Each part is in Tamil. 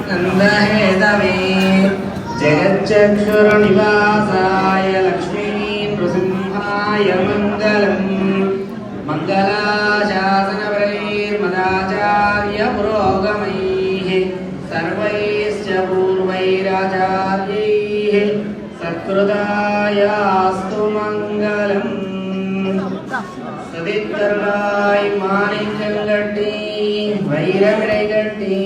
नंदहेतवे जगच्चक्षुर्निवासाय लक्ष्मी नृसिंहाय मङ्गलम् मङ्गलाशासनवैर्मदाचार्य पुरोगमैः सर्वैश्च पूर्वैराचार्यैः सत्कृतायास्तु मङ्गलम् सदित्तरुळाय माणिक्यङ्गट्टी வைரவிடைகட்டி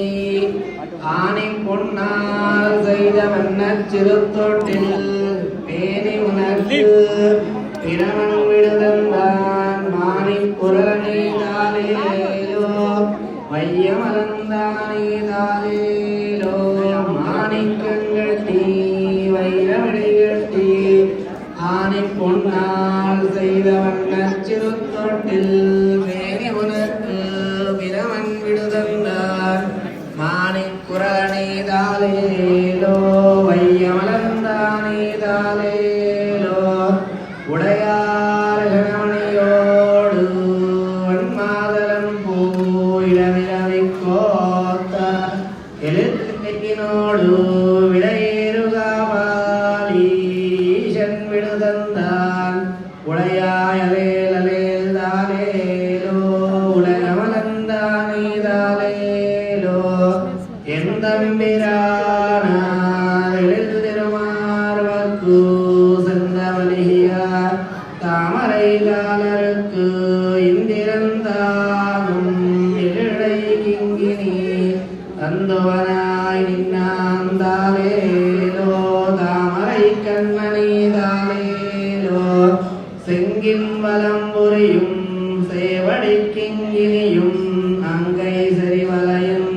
ஆனை பொன்னால் செய்த வண்ணச் சிறுத்தொட்டில் பேணி உனக்கு பிரமன் விடுதந்தான் மாணிக் குரலனைதாலேலோ வையமலந்தானேதாலேலோ மாணிக்கங்கட்டி வைரவிடைகட்டி ஆனை பொன்னால் செய்த வண்ணச் சிறுத்தொட்டில் பேணி உனக்கு பிரமன் விடுதந்தான் மாணிக் குரலனைதாலேலோ வையமலந்தானேதாலேலோ உடையார் கணமணியோடு வன்மாதலம் போயிடவிரவிக் கோத்த எழுத்தினோடு விடையேறுகாவாலீஷன் விடுதந்தான் உடையாயலேலலேல்தாலேலோ உலகமலந்தானேதாலேலோ எந்தம்பிரானாரில் திருமார்வக்கு செந்தவலியார் தாமரைகாலருக்கு இந்திரந்தானும் எழுடை கிங்கினி தந்துவனாய் நின்னாந்தாலேலோ தாமரை கண்மணிதாலேலோ செங்கின் வலம்புரியும் சேவடி கிங்கினியும் அங்கை செறிவலையும்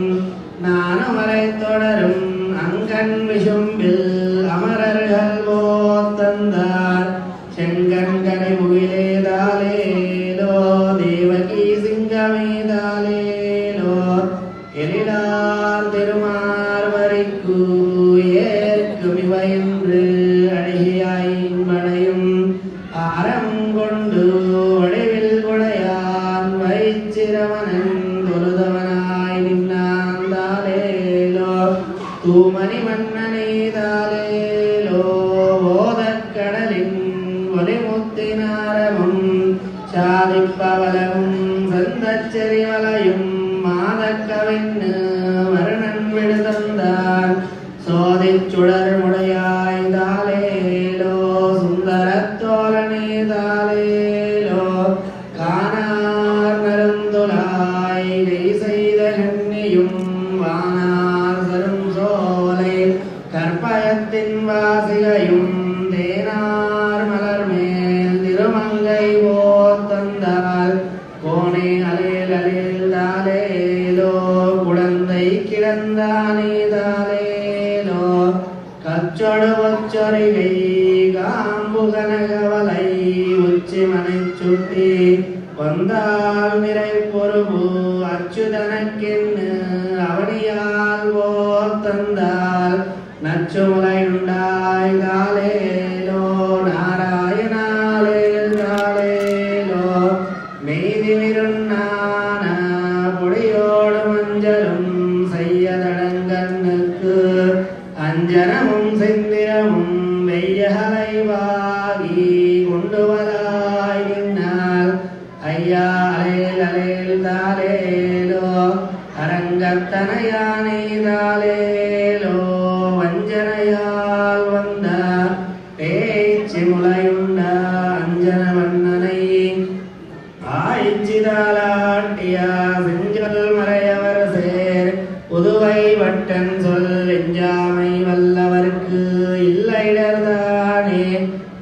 நானமரை தொடரும் அங்கன் விஷும்பில் அமரர்கள் போத்தந்தார் செங்கன் கரை முகிலேதாலேலோ தேவகி சிங்கமேதாலேலோ எழிலார் திருமார்வரிக்கு ஏற்குமிவையென்று அழகியாயின்படையும் ஆரம் கொண்டு ஒளிவில் குடையான் வைச்சிரவனன் தொழுதவனாய் நின்னாந்தாலேலோ தூமணி மன்னனேதாலேலோ ஓதக்கடலின் ஒளிமுத்தினாரமும் சாதிப்பவலமும் சந்தச்செறிவலையும் மாதக்கவின்னு வருணன் விடுதந்தான் சோதிச்சுடர் முடையாய்தாலேலோ சுந்தரத்தோழனேதாலேலோ காணார் நருந்துலாய் கை செய்த கண்ணியும் வானார் சரும் சோலை கற்பயத்தின் வாசிகையும் தேனார் மலர் மேல் திருமங்கை போத்தந்தால் கோணே அலேல் அலேல் தாலேலோ குழந்தை கிடந்தானேதாலேலோ கச்சொடு ஒச்சொரிகை காம்பு கனகவலை உச்சி மனை சுட்டி வந்தால் நிறை பொறுப்பு அச்சுதனக்கென்னு அவனியால் போத்தந்தால் நச்சுமுலையுண்டாய்தாலேலோ நாராயணாலேதாலேலோ மெய்தி விருண்ணான பொடியோடு மஞ்சளும் செய்யதடங்கண்ணுக்கு அஞ்சனமும் செந்திரமும் வெய்யகலைவாகி கொண்டு வராய் நின்னால் ஐயா அலேல் அலேல் தாலேலோ அரங்கத்தனையானேதாலேலோ வஞ்சனையால் வந்த பேச்சு முளையுண்ட அஞ்சன வண்ணனை ஆய்ச்சிதாலாட்டியா செஞ்சொல் மறையவர் சேர் புதுவை வட்டன் சொல் எஞ்சாமை வல்லவர்க்கு இல்லைடர்தானே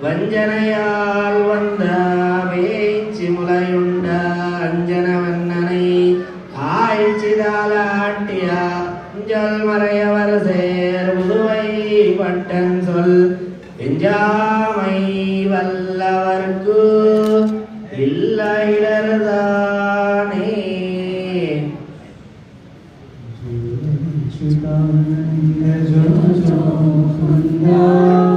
வஞ்சனையால் வந்த பேச்சு முளையுண்ட அஞ்சன வண்ணனை ஆய்ச்சிதாலாட்டியா செஞ்சொல் மறையவர் சேர் புதுவை வட்டன் சொல் எஞ்சாமை வல்லவர்க்கு இல்லைடர்தானே अच्युतानंद जो जो कुंदा